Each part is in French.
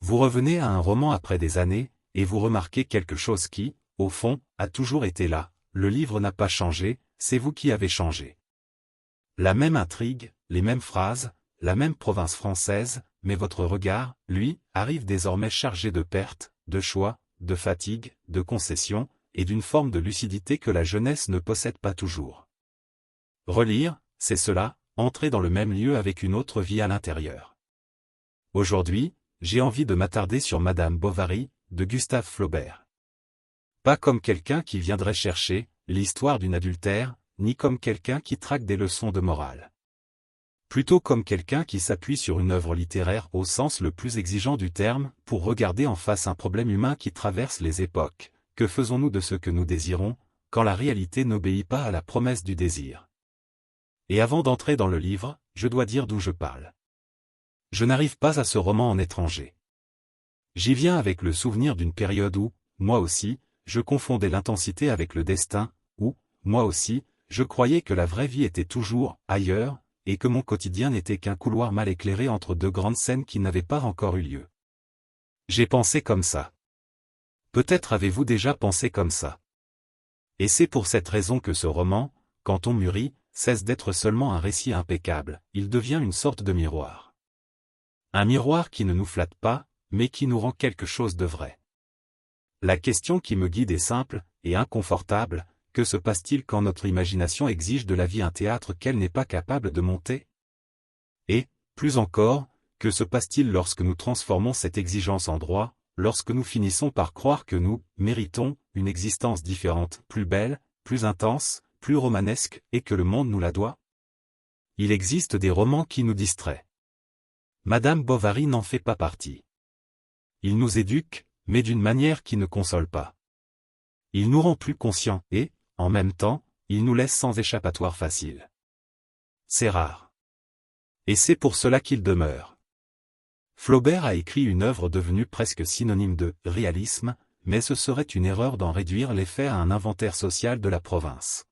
Vous revenez à un roman après des années, et vous remarquez quelque chose qui, au fond, a toujours été là. Le livre n'a pas changé, c'est vous qui avez changé. La même intrigue, les mêmes phrases, la même province française, mais votre regard, lui, arrive désormais chargé de pertes, de choix, de fatigue, de concessions, et d'une forme de lucidité que la jeunesse ne possède pas toujours. Relire, c'est cela, entrer dans le même lieu avec une autre vie à l'intérieur. Aujourd'hui, j'ai envie de m'attarder sur Madame Bovary, de Gustave Flaubert. Pas comme quelqu'un qui viendrait chercher l'histoire d'une adultère, ni comme quelqu'un qui traque des leçons de morale. Plutôt comme quelqu'un qui s'appuie sur une œuvre littéraire au sens le plus exigeant du terme, pour regarder en face un problème humain qui traverse les époques. Que faisons-nous de ce que nous désirons, quand la réalité n'obéit pas à la promesse du désir? Et avant d'entrer dans le livre, je dois dire d'où je parle. Je n'arrive pas à ce roman en étranger. J'y viens avec le souvenir d'une période où, moi aussi, je confondais l'intensité avec le destin, où, moi aussi, je croyais que la vraie vie était toujours ailleurs, et que mon quotidien n'était qu'un couloir mal éclairé entre deux grandes scènes qui n'avaient pas encore eu lieu. J'ai pensé comme ça. Peut-être avez-vous déjà pensé comme ça. Et c'est pour cette raison que ce roman, quand on mûrit, cesse d'être seulement un récit impeccable, il devient une sorte de miroir. Un miroir qui ne nous flatte pas, mais qui nous rend quelque chose de vrai. La question qui me guide est simple, et inconfortable. Que se passe-t-il quand notre imagination exige de la vie un théâtre qu'elle n'est pas capable de monter? Et, plus encore, que se passe-t-il lorsque nous transformons cette exigence en droit, lorsque nous finissons par croire que nous méritons une existence différente, plus belle, plus intense, plus romanesque, et que le monde nous la doit? Il existe des romans qui nous distraient. Madame Bovary n'en fait pas partie. Il nous éduque, mais d'une manière qui ne console pas. Il nous rend plus conscients et, en même temps, il nous laisse sans échappatoire facile. C'est rare. Et c'est pour cela qu'il demeure. Flaubert a écrit une œuvre devenue presque synonyme de réalisme, mais ce serait une erreur d'en réduire l'effet à un inventaire social de la province.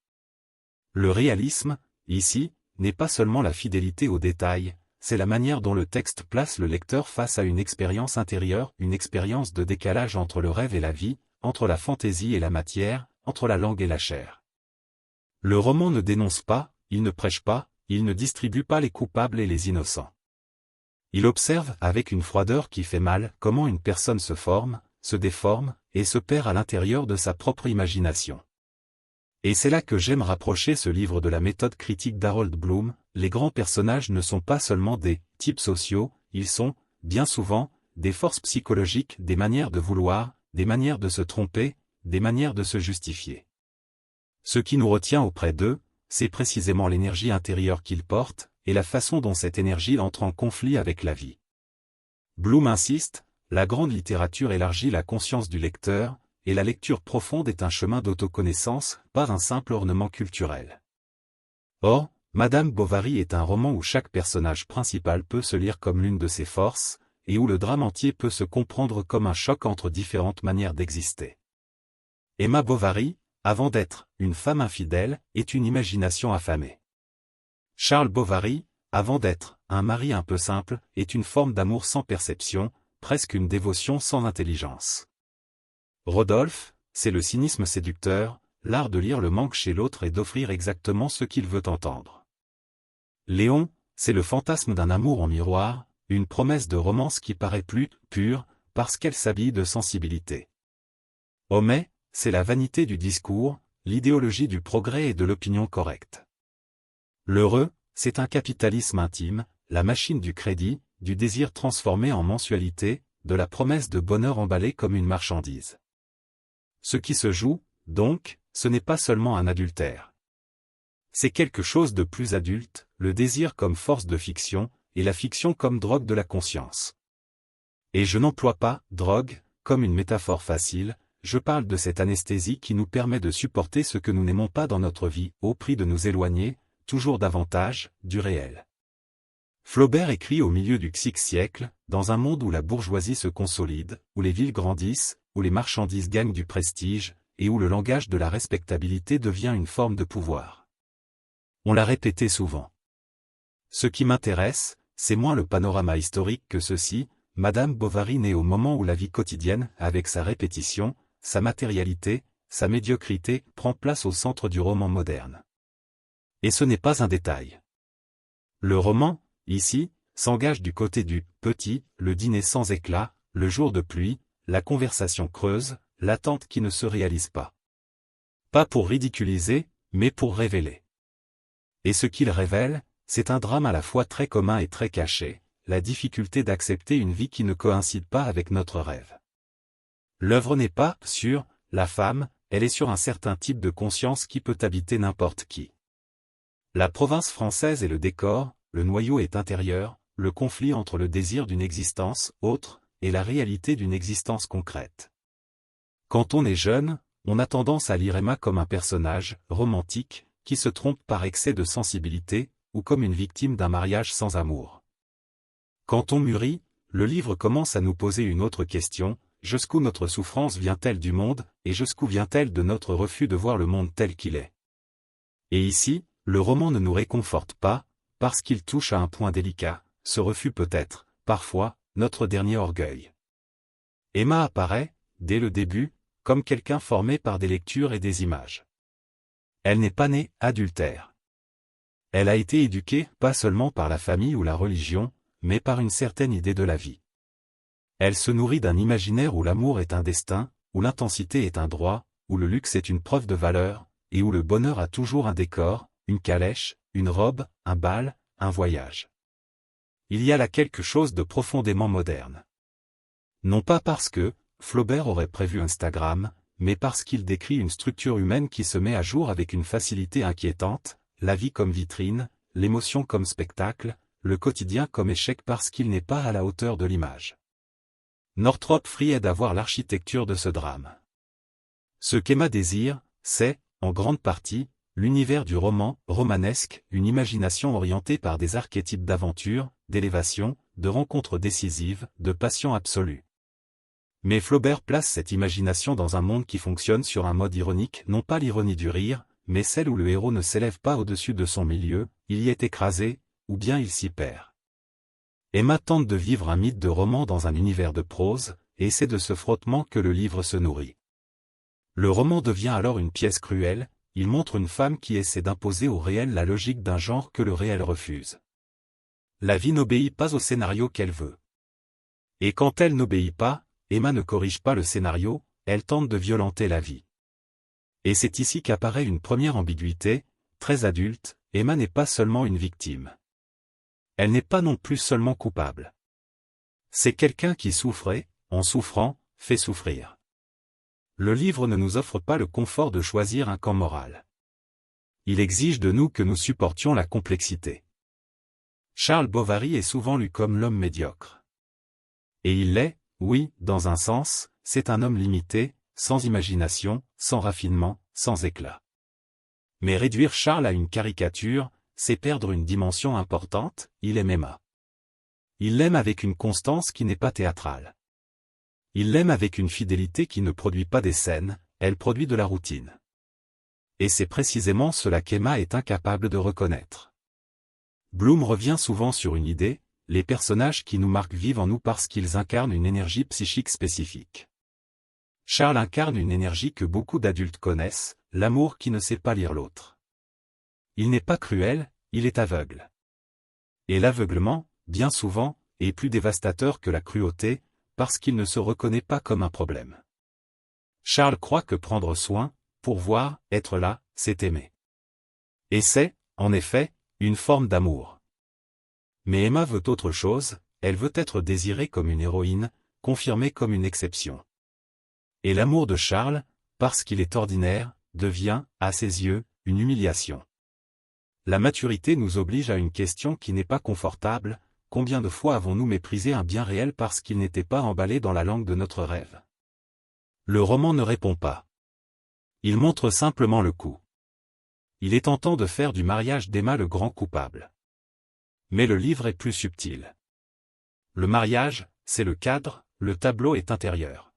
Le réalisme, ici, n'est pas seulement la fidélité aux détails, c'est la manière dont le texte place le lecteur face à une expérience intérieure, une expérience de décalage entre le rêve et la vie, entre la fantaisie et la matière, entre la langue et la chair. Le roman ne dénonce pas, il ne prêche pas, il ne distribue pas les coupables et les innocents. Il observe avec une froideur qui fait mal comment une personne se forme, se déforme, et se perd à l'intérieur de sa propre imagination. Et c'est là que j'aime rapprocher ce livre de la méthode critique d'Harold Bloom. Les grands personnages ne sont pas seulement des types sociaux, ils sont, bien souvent, des forces psychologiques, des manières de vouloir, des manières de se tromper, des manières de se justifier. Ce qui nous retient auprès d'eux, c'est précisément l'énergie intérieure qu'ils portent, et la façon dont cette énergie entre en conflit avec la vie. Bloom insiste, la grande littérature élargit la conscience du lecteur, et la lecture profonde est un chemin d'autoconnaissance, pas un simple ornement culturel. Or, Madame Bovary est un roman où chaque personnage principal peut se lire comme l'une de ses forces, et où le drame entier peut se comprendre comme un choc entre différentes manières d'exister. Emma Bovary, avant d'être une femme infidèle, est une imagination affamée. Charles Bovary, avant d'être un mari un peu simple, est une forme d'amour sans perception, presque une dévotion sans intelligence. Rodolphe, c'est le cynisme séducteur, l'art de lire le manque chez l'autre et d'offrir exactement ce qu'il veut entendre. Léon, c'est le fantasme d'un amour en miroir, une promesse de romance qui paraît plus pure, parce qu'elle s'habille de sensibilité. Homais, c'est la vanité du discours, l'idéologie du progrès et de l'opinion correcte. L'heureux, c'est un capitalisme intime, la machine du crédit, du désir transformé en mensualité, de la promesse de bonheur emballée comme une marchandise. Ce qui se joue, donc, ce n'est pas seulement un adultère. C'est quelque chose de plus adulte, le désir comme force de fiction, et la fiction comme drogue de la conscience. Et je n'emploie pas « drogue » comme une métaphore facile, je parle de cette anesthésie qui nous permet de supporter ce que nous n'aimons pas dans notre vie, au prix de nous éloigner, toujours davantage, du réel. Flaubert écrit au milieu du XVIe siècle, dans un monde où la bourgeoisie se consolide, où les villes grandissent, où les marchandises gagnent du prestige, et où le langage de la respectabilité devient une forme de pouvoir. On l'a répété souvent. Ce qui m'intéresse, c'est moins le panorama historique que ceci, Madame Bovary naît au moment où la vie quotidienne, avec sa répétition, sa matérialité, sa médiocrité, prend place au centre du roman moderne. Et ce n'est pas un détail. Le roman, ici, s'engage du côté du « petit », le dîner sans éclat, le jour de pluie, la conversation creuse, l'attente qui ne se réalise pas. Pas pour ridiculiser, mais pour révéler. Et ce qu'il révèle, c'est un drame à la fois très commun et très caché, la difficulté d'accepter une vie qui ne coïncide pas avec notre rêve. L'œuvre n'est pas sur la femme, elle est sur un certain type de conscience qui peut habiter n'importe qui. La province française est le décor, le noyau est intérieur, le conflit entre le désir d'une existence autre et la réalité d'une existence concrète. Quand on est jeune, on a tendance à lire Emma comme un personnage romantique qui se trompe par excès de sensibilité ou comme une victime d'un mariage sans amour. Quand on mûrit, le livre commence à nous poser une autre question, jusqu'où notre souffrance vient-elle du monde, et jusqu'où vient-elle de notre refus de voir le monde tel qu'il est. Et ici, le roman ne nous réconforte pas, parce qu'il touche à un point délicat, ce refus peut être, parfois, notre dernier orgueil. Emma apparaît, dès le début, comme quelqu'un formé par des lectures et des images. Elle n'est pas née adultère. Elle a été éduquée, pas seulement par la famille ou la religion, mais par une certaine idée de la vie. Elle se nourrit d'un imaginaire où l'amour est un destin, où l'intensité est un droit, où le luxe est une preuve de valeur, et où le bonheur a toujours un décor, une calèche, une robe, un bal, un voyage. Il y a là quelque chose de profondément moderne. Non pas parce que Flaubert aurait prévu Instagram, mais parce qu'il décrit une structure humaine qui se met à jour avec une facilité inquiétante, la vie comme vitrine, l'émotion comme spectacle, le quotidien comme échec parce qu'il n'est pas à la hauteur de l'image. Northrop Frye aide à voir l'architecture de ce drame. Ce qu'Emma désire, c'est, en grande partie, l'univers du roman, romanesque, une imagination orientée par des archétypes d'aventure, d'élévation, de rencontres décisives, de passion absolue. Mais Flaubert place cette imagination dans un monde qui fonctionne sur un mode ironique, non pas l'ironie du rire, mais celle où le héros ne s'élève pas au-dessus de son milieu, il y est écrasé, ou bien il s'y perd. Emma tente de vivre un mythe de roman dans un univers de prose, et c'est de ce frottement que le livre se nourrit. Le roman devient alors une pièce cruelle, il montre une femme qui essaie d'imposer au réel la logique d'un genre que le réel refuse. La vie n'obéit pas au scénario qu'elle veut. Et quand elle n'obéit pas, Emma ne corrige pas le scénario, elle tente de violenter la vie. Et c'est ici qu'apparaît une première ambiguïté, très adulte, Emma n'est pas seulement une victime. Elle n'est pas non plus seulement coupable. C'est quelqu'un qui souffre et, en souffrant, fait souffrir. Le livre ne nous offre pas le confort de choisir un camp moral. Il exige de nous que nous supportions la complexité. Charles Bovary est souvent lu comme l'homme médiocre. Et il l'est, oui, dans un sens, c'est un homme limité, sans imagination, sans raffinement, sans éclat. Mais réduire Charles à une caricature, c'est perdre une dimension importante, il aime Emma. Il l'aime avec une constance qui n'est pas théâtrale. Il l'aime avec une fidélité qui ne produit pas des scènes, elle produit de la routine. Et c'est précisément cela qu'Emma est incapable de reconnaître. Bloom revient souvent sur une idée, les personnages qui nous marquent vivent en nous parce qu'ils incarnent une énergie psychique spécifique. Charles incarne une énergie que beaucoup d'adultes connaissent, l'amour qui ne sait pas lire l'autre. Il n'est pas cruel, il est aveugle. Et l'aveuglement, bien souvent, est plus dévastateur que la cruauté, parce qu'il ne se reconnaît pas comme un problème. Charles croit que prendre soin, pourvoir, être là, c'est aimer. Et c'est, en effet, une forme d'amour. Mais Emma veut autre chose, elle veut être désirée comme une héroïne, confirmée comme une exception. Et l'amour de Charles, parce qu'il est ordinaire, devient, à ses yeux, une humiliation. La maturité nous oblige à une question qui n'est pas confortable, combien de fois avons-nous méprisé un bien réel parce qu'il n'était pas emballé dans la langue de notre rêve? Le roman ne répond pas. Il montre simplement le coup. Il est tentant de faire du mariage d'Emma le grand coupable. Mais le livre est plus subtil. Le mariage, c'est le cadre, le tableau est intérieur.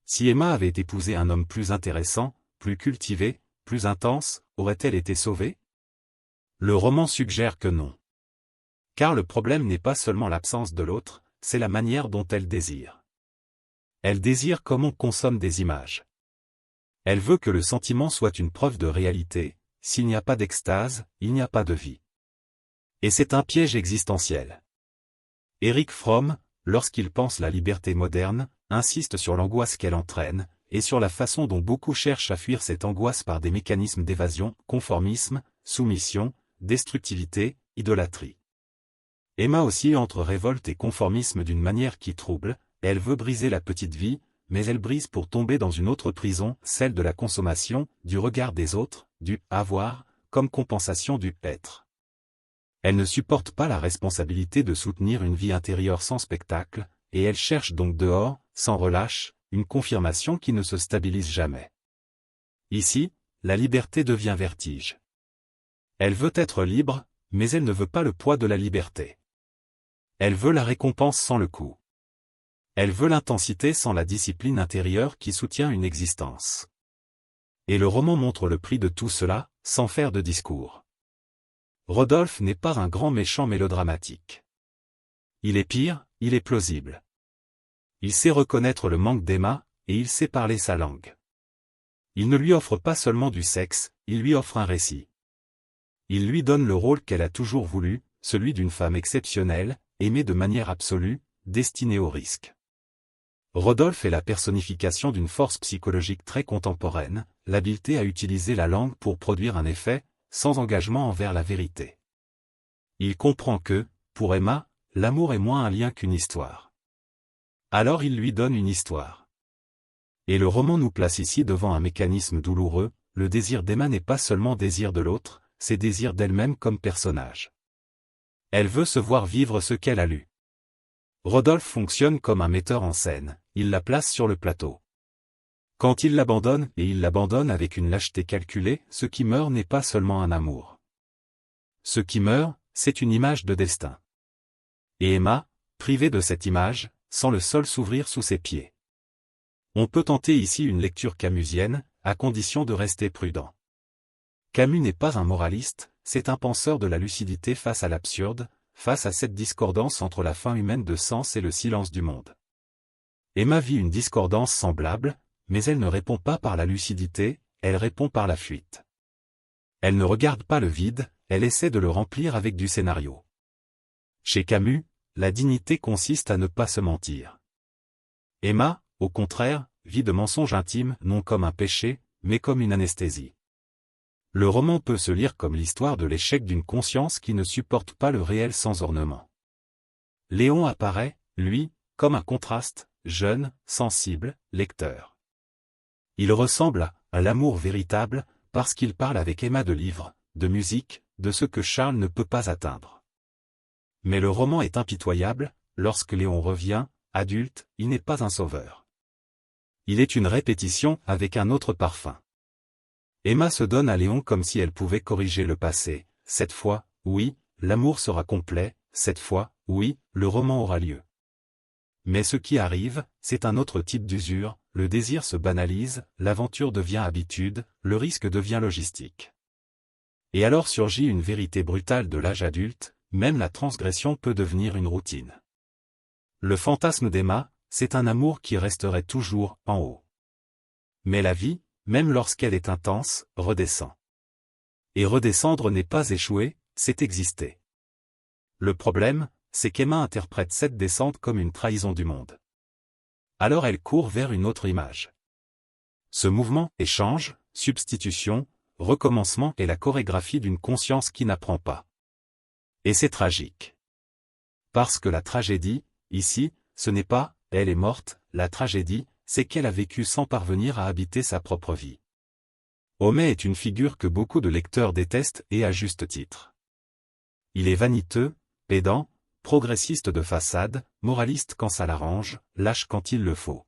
Si Emma avait épousé un homme plus intéressant, plus cultivé, plus intense, aurait-elle été sauvée? Le roman suggère que non. Car le problème n'est pas seulement l'absence de l'autre, c'est la manière dont elle désire. Elle désire comme on consomme des images. Elle veut que le sentiment soit une preuve de réalité, s'il n'y a pas d'extase, il n'y a pas de vie. Et c'est un piège existentiel. Erich Fromm, lorsqu'il pense la liberté moderne, insiste sur l'angoisse qu'elle entraîne, et sur la façon dont beaucoup cherchent à fuir cette angoisse par des mécanismes d'évasion, conformisme, soumission, destructivité, idolâtrie. Emma oscille entre révolte et conformisme d'une manière qui trouble, elle veut briser la petite vie, mais elle brise pour tomber dans une autre prison, celle de la consommation, du regard des autres, du « avoir », comme compensation du « être ». Elle ne supporte pas la responsabilité de soutenir une vie intérieure sans spectacle, et elle cherche donc dehors, sans relâche, une confirmation qui ne se stabilise jamais. Ici, la liberté devient vertige. Elle veut être libre, mais elle ne veut pas le poids de la liberté. Elle veut la récompense sans le coup. Elle veut l'intensité sans la discipline intérieure qui soutient une existence. Et le roman montre le prix de tout cela, sans faire de discours. Rodolphe n'est pas un grand méchant mélodramatique. Il est pire, il est plausible. Il sait reconnaître le manque d'Emma, et il sait parler sa langue. Il ne lui offre pas seulement du sexe, il lui offre un récit. Il lui donne le rôle qu'elle a toujours voulu, celui d'une femme exceptionnelle, aimée de manière absolue, destinée au risque. Rodolphe est la personnification d'une force psychologique très contemporaine, l'habileté à utiliser la langue pour produire un effet, sans engagement envers la vérité. Il comprend que, pour Emma, l'amour est moins un lien qu'une histoire. Alors il lui donne une histoire. Et le roman nous place ici devant un mécanisme douloureux, le désir d'Emma n'est pas seulement désir de l'autre, c'est désir d'elle-même comme personnage. Elle veut se voir vivre ce qu'elle a lu. Rodolphe fonctionne comme un metteur en scène, il la place sur le plateau. Quand il l'abandonne, et il l'abandonne avec une lâcheté calculée, ce qui meurt n'est pas seulement un amour. Ce qui meurt, c'est une image de destin. Et Emma, privée de cette image, sent le sol s'ouvrir sous ses pieds. On peut tenter ici une lecture camusienne, à condition de rester prudent. Camus n'est pas un moraliste, c'est un penseur de la lucidité face à l'absurde, face à cette discordance entre la faim humaine de sens et le silence du monde. Emma vit une discordance semblable, mais elle ne répond pas par la lucidité, elle répond par la fuite. Elle ne regarde pas le vide, elle essaie de le remplir avec du scénario. Chez Camus, la dignité consiste à ne pas se mentir. Emma, au contraire, vit de mensonges intimes non comme un péché, mais comme une anesthésie. Le roman peut se lire comme l'histoire de l'échec d'une conscience qui ne supporte pas le réel sans ornement. Léon apparaît, lui, comme un contraste, jeune, sensible, lecteur. Il ressemble à l'amour véritable, parce qu'il parle avec Emma de livres, de musique, de ce que Charles ne peut pas atteindre. Mais le roman est impitoyable, lorsque Léon revient, adulte, il n'est pas un sauveur. Il est une répétition avec un autre parfum. Emma se donne à Léon comme si elle pouvait corriger le passé, cette fois, oui, l'amour sera complet, cette fois, oui, le roman aura lieu. Mais ce qui arrive, c'est un autre type d'usure, le désir se banalise, l'aventure devient habitude, le risque devient logistique. Et alors surgit une vérité brutale de l'âge adulte, même la transgression peut devenir une routine. Le fantasme d'Emma, c'est un amour qui resterait toujours en haut. Mais la vie, même lorsqu'elle est intense, redescend. Et redescendre n'est pas échouer, c'est exister. Le problème, c'est qu'Emma interprète cette descente comme une trahison du monde. Alors elle court vers une autre image. Ce mouvement, échange, substitution, recommencement est la chorégraphie d'une conscience qui n'apprend pas. Et c'est tragique. Parce que la tragédie, ici, ce n'est pas « elle est morte », la tragédie, c'est qu'elle a vécu sans parvenir à habiter sa propre vie. Homais est une figure que beaucoup de lecteurs détestent et à juste titre. Il est vaniteux, pédant, progressiste de façade, moraliste quand ça l'arrange, lâche quand il le faut.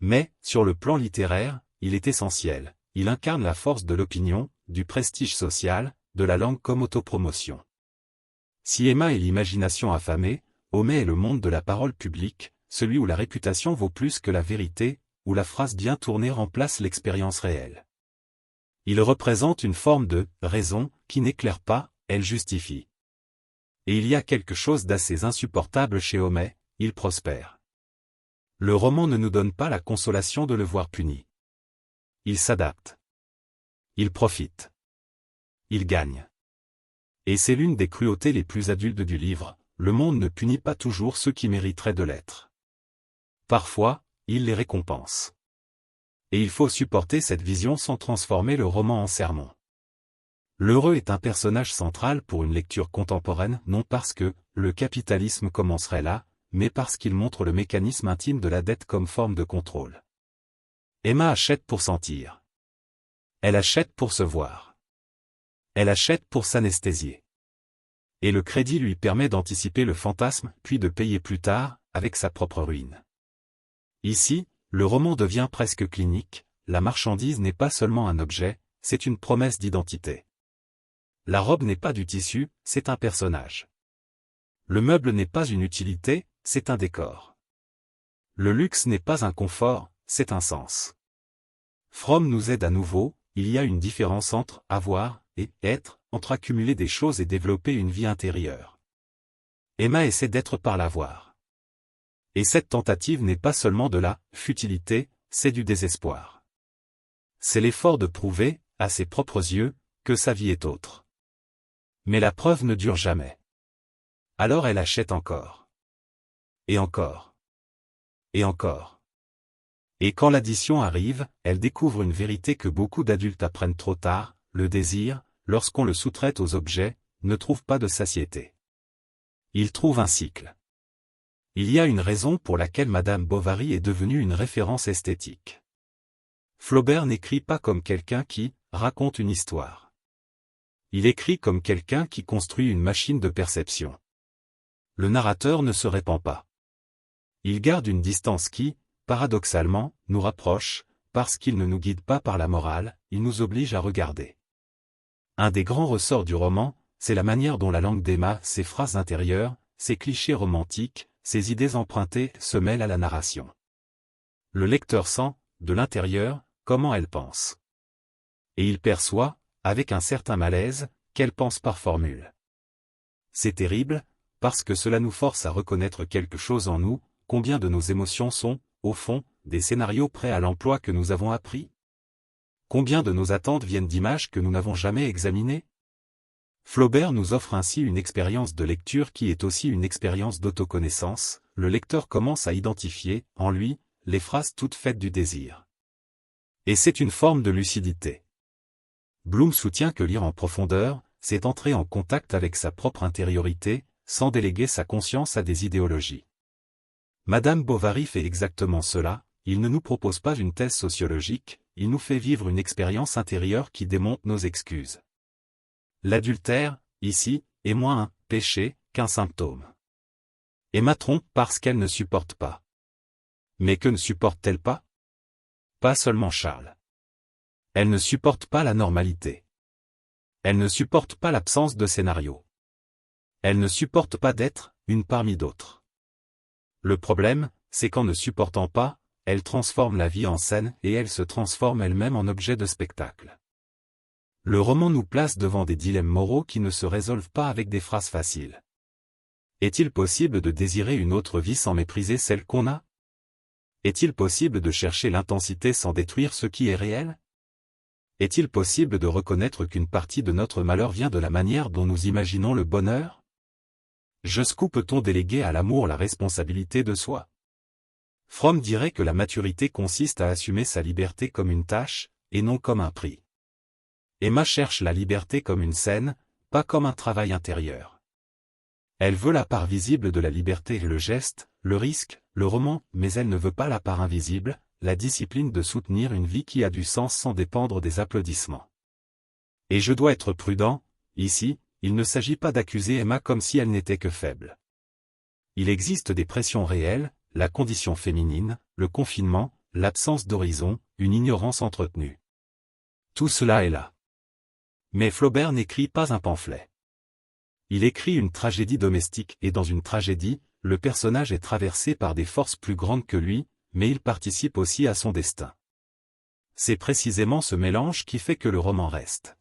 Mais, sur le plan littéraire, il est essentiel, il incarne la force de l'opinion, du prestige social, de la langue comme autopromotion. Si Emma est l'imagination affamée, Homais est le monde de la parole publique, celui où la réputation vaut plus que la vérité, où la phrase bien tournée remplace l'expérience réelle. Il représente une forme de « raison » qui n'éclaire pas, elle justifie. Et il y a quelque chose d'assez insupportable chez Homais, il prospère. Le roman ne nous donne pas la consolation de le voir puni. Il s'adapte. Il profite. Il gagne. Et c'est l'une des cruautés les plus adultes du livre, le monde ne punit pas toujours ceux qui mériteraient de l'être. Parfois, il les récompense. Et il faut supporter cette vision sans transformer le roman en sermon. L'heureux est un personnage central pour une lecture contemporaine, non parce que le capitalisme commencerait là, mais parce qu'il montre le mécanisme intime de la dette comme forme de contrôle. Emma achète pour sentir. Elle achète pour se voir. Elle achète pour s'anesthésier. Et le crédit lui permet d'anticiper le fantasme, puis de payer plus tard, avec sa propre ruine. Ici, le roman devient presque clinique, la marchandise n'est pas seulement un objet, c'est une promesse d'identité. La robe n'est pas du tissu, c'est un personnage. Le meuble n'est pas une utilité, c'est un décor. Le luxe n'est pas un confort, c'est un sens. Fromm nous aide à nouveau, il y a une différence entre avoir et être, entre accumuler des choses et développer une vie intérieure. Emma essaie d'être par l'avoir. Et cette tentative n'est pas seulement de la futilité, c'est du désespoir. C'est l'effort de prouver, à ses propres yeux, que sa vie est autre. Mais la preuve ne dure jamais. Alors elle achète encore. Et encore. Et encore. Et quand l'addition arrive, elle découvre une vérité que beaucoup d'adultes apprennent trop tard, le désir, lorsqu'on le sous-traite aux objets, ne trouve pas de satiété. Il trouve un cycle. Il y a une raison pour laquelle Madame Bovary est devenue une référence esthétique. Flaubert n'écrit pas comme quelqu'un qui raconte une histoire. Il écrit comme quelqu'un qui construit une machine de perception. Le narrateur ne se répand pas. Il garde une distance qui, paradoxalement, nous rapproche, parce qu'il ne nous guide pas par la morale, il nous oblige à regarder. Un des grands ressorts du roman, c'est la manière dont la langue d'Emma, ses phrases intérieures, ses clichés romantiques, ses idées empruntées se mêlent à la narration. Le lecteur sent, de l'intérieur, comment elle pense. Et il perçoit, avec un certain malaise, qu'elle pense par formule. C'est terrible, parce que cela nous force à reconnaître quelque chose en nous, combien de nos émotions sont, au fond, des scénarios prêts à l'emploi que nous avons appris? Combien de nos attentes viennent d'images que nous n'avons jamais examinées? Flaubert nous offre ainsi une expérience de lecture qui est aussi une expérience d'autoconnaissance, le lecteur commence à identifier, en lui, les phrases toutes faites du désir. Et c'est une forme de lucidité. Bloom soutient que lire en profondeur, c'est entrer en contact avec sa propre intériorité, sans déléguer sa conscience à des idéologies. Madame Bovary fait exactement cela, il ne nous propose pas une thèse sociologique, il nous fait vivre une expérience intérieure qui démonte nos excuses. L'adultère, ici, est moins un péché qu'un symptôme. Emma trompe parce qu'elle ne supporte pas. Mais que ne supporte-t-elle pas? Pas seulement Charles. Elle ne supporte pas la normalité. Elle ne supporte pas l'absence de scénario. Elle ne supporte pas d'être une parmi d'autres. Le problème, c'est qu'en ne supportant pas, elle transforme la vie en scène et elle se transforme elle-même en objet de spectacle. Le roman nous place devant des dilemmes moraux qui ne se résolvent pas avec des phrases faciles. Est-il possible de désirer une autre vie sans mépriser celle qu'on a? Est-il possible de chercher l'intensité sans détruire ce qui est réel? Est-il possible de reconnaître qu'une partie de notre malheur vient de la manière dont nous imaginons le bonheur? Jusqu'où peut-on déléguer à l'amour la responsabilité de soi? Fromm dirait que la maturité consiste à assumer sa liberté comme une tâche, et non comme un prix. Emma cherche la liberté comme une scène, pas comme un travail intérieur. Elle veut la part visible de la liberté et le geste, le risque, le roman, mais elle ne veut pas la part invisible, la discipline de soutenir une vie qui a du sens sans dépendre des applaudissements. Et je dois être prudent, ici, il ne s'agit pas d'accuser Emma comme si elle n'était que faible. Il existe des pressions réelles, la condition féminine, le confinement, l'absence d'horizon, une ignorance entretenue. Tout cela est là. Mais Flaubert n'écrit pas un pamphlet. Il écrit une tragédie domestique et dans une tragédie, le personnage est traversé par des forces plus grandes que lui, mais il participe aussi à son destin. C'est précisément ce mélange qui fait que le roman reste.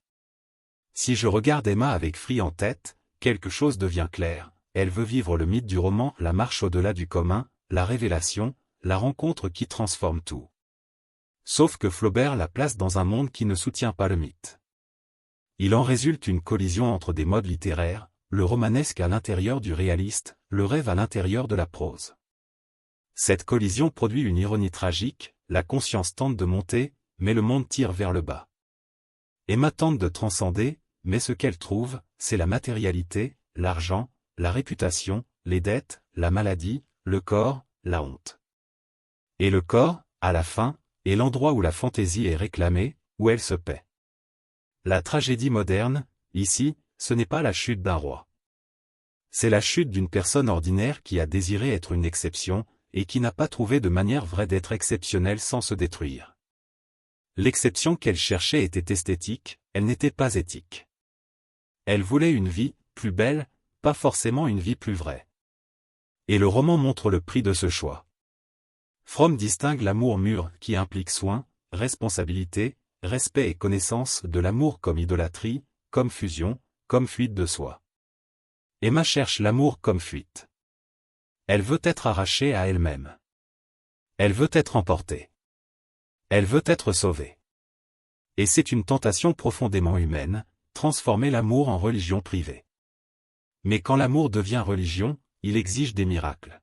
Si je regarde Emma avec Free en tête, quelque chose devient clair, elle veut vivre le mythe du roman, la marche au-delà du commun, la révélation, la rencontre qui transforme tout. Sauf que Flaubert la place dans un monde qui ne soutient pas le mythe. Il en résulte une collision entre des modes littéraires, le romanesque à l'intérieur du réaliste, le rêve à l'intérieur de la prose. Cette collision produit une ironie tragique, la conscience tente de monter, mais le monde tire vers le bas. Emma tente de transcender, mais ce qu'elle trouve, c'est la matérialité, l'argent, la réputation, les dettes, la maladie, le corps, la honte. Et le corps, à la fin, est l'endroit où la fantaisie est réclamée, où elle se paie. La tragédie moderne, ici, ce n'est pas la chute d'un roi. C'est la chute d'une personne ordinaire qui a désiré être une exception, et qui n'a pas trouvé de manière vraie d'être exceptionnelle sans se détruire. L'exception qu'elle cherchait était esthétique, elle n'était pas éthique. Elle voulait une vie plus belle, pas forcément une vie plus vraie. Et le roman montre le prix de ce choix. Fromm distingue l'amour mûr qui implique soin, responsabilité, respect et connaissance de l'amour comme idolâtrie, comme fusion, comme fuite de soi. Emma cherche l'amour comme fuite. Elle veut être arrachée à elle-même. Elle veut être emportée. Elle veut être sauvée. Et c'est une tentation profondément humaine, transformer l'amour en religion privée. Mais quand l'amour devient religion, il exige des miracles.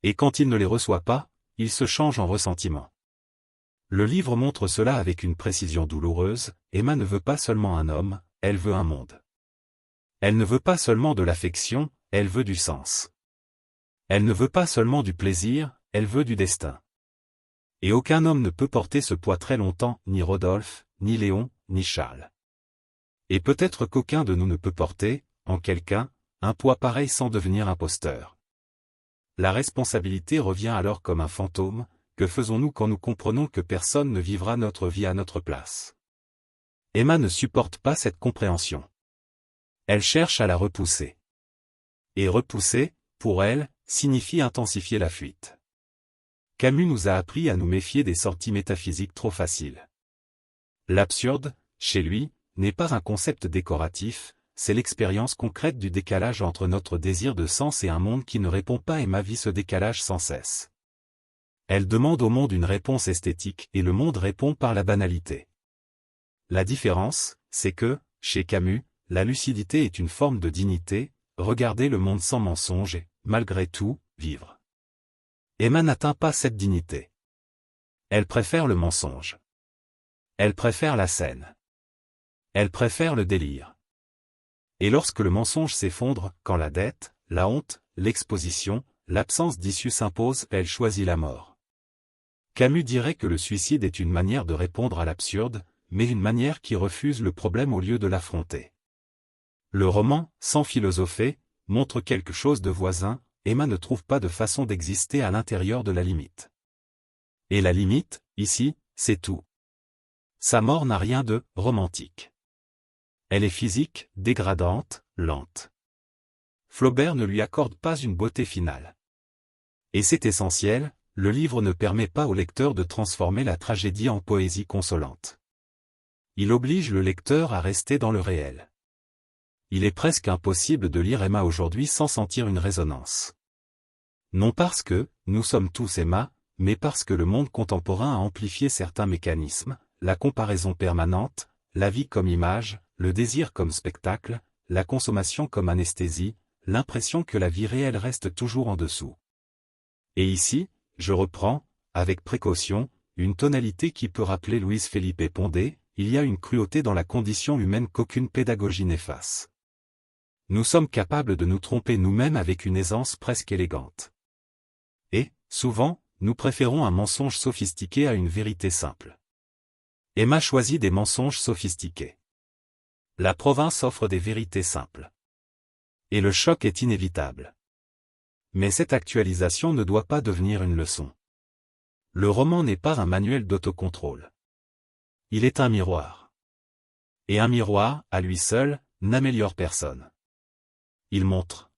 Et quand il ne les reçoit pas, il se change en ressentiment. Le livre montre cela avec une précision douloureuse, Emma ne veut pas seulement un homme, elle veut un monde. Elle ne veut pas seulement de l'affection, elle veut du sens. Elle ne veut pas seulement du plaisir, elle veut du destin. Et aucun homme ne peut porter ce poids très longtemps, ni Rodolphe, ni Léon, ni Charles. Et peut-être qu'aucun de nous ne peut porter, en quelqu'un, un poids pareil sans devenir imposteur. La responsabilité revient alors comme un fantôme. Que faisons-nous quand nous comprenons que personne ne vivra notre vie à notre place? Emma ne supporte pas cette compréhension. Elle cherche à la repousser. Et repousser, pour elle, signifie intensifier la fuite. Camus nous a appris à nous méfier des sorties métaphysiques trop faciles. L'absurde, chez lui, n'est pas un concept décoratif, c'est l'expérience concrète du décalage entre notre désir de sens et un monde qui ne répond pas. Emma vit ce décalage sans cesse. Elle demande au monde une réponse esthétique et le monde répond par la banalité. La différence, c'est que, chez Camus, la lucidité est une forme de dignité, regarder le monde sans mensonge et, malgré tout, vivre. Emma n'atteint pas cette dignité. Elle préfère le mensonge. Elle préfère la scène. Elle préfère le délire. Et lorsque le mensonge s'effondre, quand la dette, la honte, l'exposition, l'absence d'issue s'impose, elle choisit la mort. Camus dirait que le suicide est une manière de répondre à l'absurde, mais une manière qui refuse le problème au lieu de l'affronter. Le roman, sans philosopher, montre quelque chose de voisin. Emma ne trouve pas de façon d'exister à l'intérieur de la limite. Et la limite, ici, c'est tout. Sa mort n'a rien de romantique. Elle est physique, dégradante, lente. Flaubert ne lui accorde pas une beauté finale. Et c'est essentiel. Le livre ne permet pas au lecteur de transformer la tragédie en poésie consolante. Il oblige le lecteur à rester dans le réel. Il est presque impossible de lire Emma aujourd'hui sans sentir une résonance. Non parce que, nous sommes tous Emma, mais parce que le monde contemporain a amplifié certains mécanismes, la comparaison permanente, la vie comme image, le désir comme spectacle, la consommation comme anesthésie, l'impression que la vie réelle reste toujours en dessous. Et ici, je reprends, avec précaution, une tonalité qui peut rappeler Louise Felipe Pondé, il y a une cruauté dans la condition humaine qu'aucune pédagogie n'efface. Nous sommes capables de nous tromper nous-mêmes avec une aisance presque élégante. Et, souvent, nous préférons un mensonge sophistiqué à une vérité simple. Emma choisit des mensonges sophistiqués. La province offre des vérités simples. Et le choc est inévitable. Mais cette actualisation ne doit pas devenir une leçon. Le roman n'est pas un manuel d'autocontrôle. Il est un miroir. Et un miroir, à lui seul, n'améliore personne. Il montre.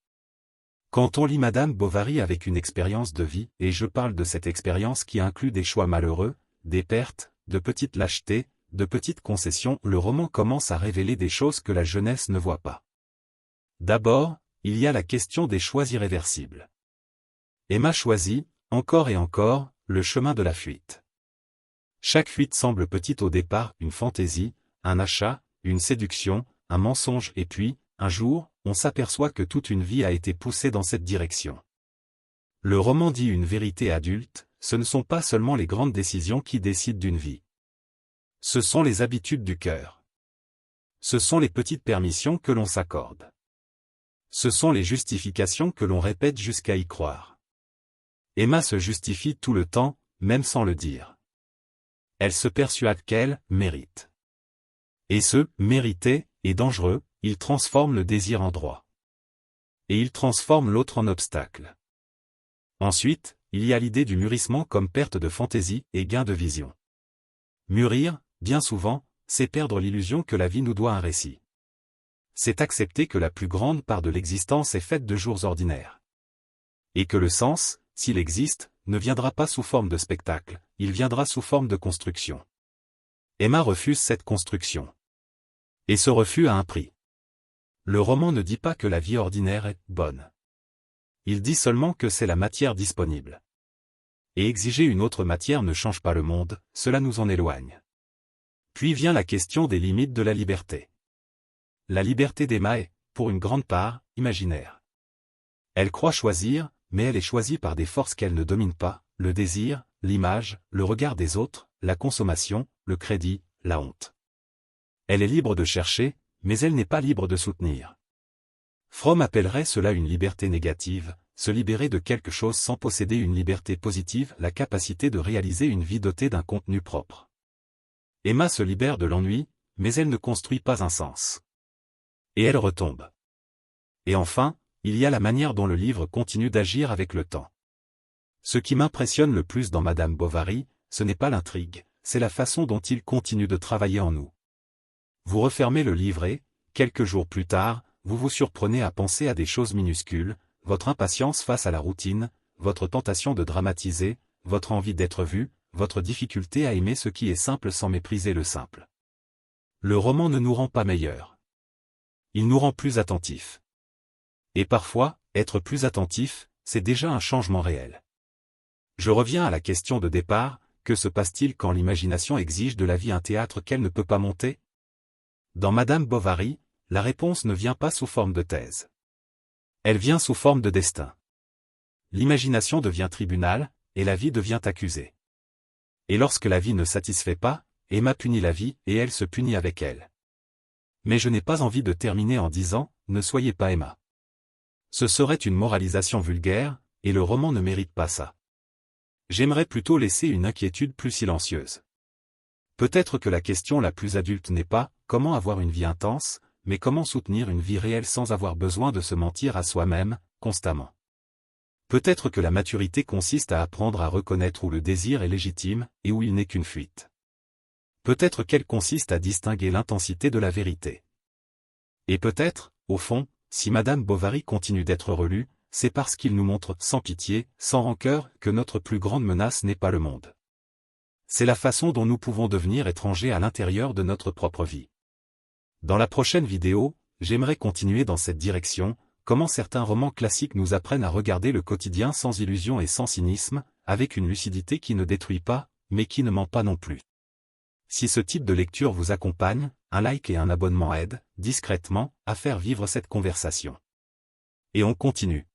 Quand on lit Madame Bovary avec une expérience de vie, et je parle de cette expérience qui inclut des choix malheureux, des pertes, de petites lâchetés, de petites concessions, le roman commence à révéler des choses que la jeunesse ne voit pas. D'abord, il y a la question des choix irréversibles. Emma choisit, encore et encore, le chemin de la fuite. Chaque fuite semble petite au départ, une fantaisie, un achat, une séduction, un mensonge et puis, un jour, on s'aperçoit que toute une vie a été poussée dans cette direction. Le roman dit une vérité adulte, ce ne sont pas seulement les grandes décisions qui décident d'une vie. Ce sont les habitudes du cœur. Ce sont les petites permissions que l'on s'accorde. Ce sont les justifications que l'on répète jusqu'à y croire. Emma se justifie tout le temps, même sans le dire. Elle se persuade qu'elle mérite. Et ce mériter est dangereux, il transforme le désir en droit. Et il transforme l'autre en obstacle. Ensuite, il y a l'idée du mûrissement comme perte de fantaisie et gain de vision. Mûrir, bien souvent, c'est perdre l'illusion que la vie nous doit un récit. C'est accepter que la plus grande part de l'existence est faite de jours ordinaires. Et que le sens, s'il existe, ne viendra pas sous forme de spectacle, il viendra sous forme de construction. Emma refuse cette construction. Et ce refus a un prix. Le roman ne dit pas que la vie ordinaire est bonne. Il dit seulement que c'est la matière disponible. Et exiger une autre matière ne change pas le monde, cela nous en éloigne. Puis vient la question des limites de la liberté. La liberté d'Emma est, pour une grande part, imaginaire. Elle croit choisir, mais elle est choisie par des forces qu'elle ne domine pas, le désir, l'image, le regard des autres, la consommation, le crédit, la honte. Elle est libre de chercher, mais elle n'est pas libre de soutenir. Fromm appellerait cela une liberté négative, se libérer de quelque chose sans posséder une liberté positive, la capacité de réaliser une vie dotée d'un contenu propre. Emma se libère de l'ennui, mais elle ne construit pas un sens. Et elle retombe. Et enfin, il y a la manière dont le livre continue d'agir avec le temps. Ce qui m'impressionne le plus dans Madame Bovary, ce n'est pas l'intrigue, c'est la façon dont il continue de travailler en nous. Vous refermez le livre et, quelques jours plus tard, vous vous surprenez à penser à des choses minuscules, votre impatience face à la routine, votre tentation de dramatiser, votre envie d'être vu, votre difficulté à aimer ce qui est simple sans mépriser le simple. Le roman ne nous rend pas meilleurs. Il nous rend plus attentifs. Et parfois, être plus attentif, c'est déjà un changement réel. Je reviens à la question de départ, que se passe-t-il quand l'imagination exige de la vie un théâtre qu'elle ne peut pas monter ? Dans Madame Bovary, la réponse ne vient pas sous forme de thèse. Elle vient sous forme de destin. L'imagination devient tribunal, et la vie devient accusée. Et lorsque la vie ne satisfait pas, Emma punit la vie, et elle se punit avec elle. Mais je n'ai pas envie de terminer en disant, ne soyez pas Emma. Ce serait une moralisation vulgaire, et le roman ne mérite pas ça. J'aimerais plutôt laisser une inquiétude plus silencieuse. Peut-être que la question la plus adulte n'est pas « comment avoir une vie intense », mais comment soutenir une vie réelle sans avoir besoin de se mentir à soi-même, constamment. Peut-être que la maturité consiste à apprendre à reconnaître où le désir est légitime, et où il n'est qu'une fuite. Peut-être qu'elle consiste à distinguer l'intensité de la vérité. Et peut-être, au fond, si Madame Bovary continue d'être relue, c'est parce qu'il nous montre, sans pitié, sans rancœur, que notre plus grande menace n'est pas le monde. C'est la façon dont nous pouvons devenir étrangers à l'intérieur de notre propre vie. Dans la prochaine vidéo, j'aimerais continuer dans cette direction, comment certains romans classiques nous apprennent à regarder le quotidien sans illusion et sans cynisme, avec une lucidité qui ne détruit pas, mais qui ne ment pas non plus. Si ce type de lecture vous accompagne, un like et un abonnement aident, discrètement, à faire vivre cette conversation. Et on continue.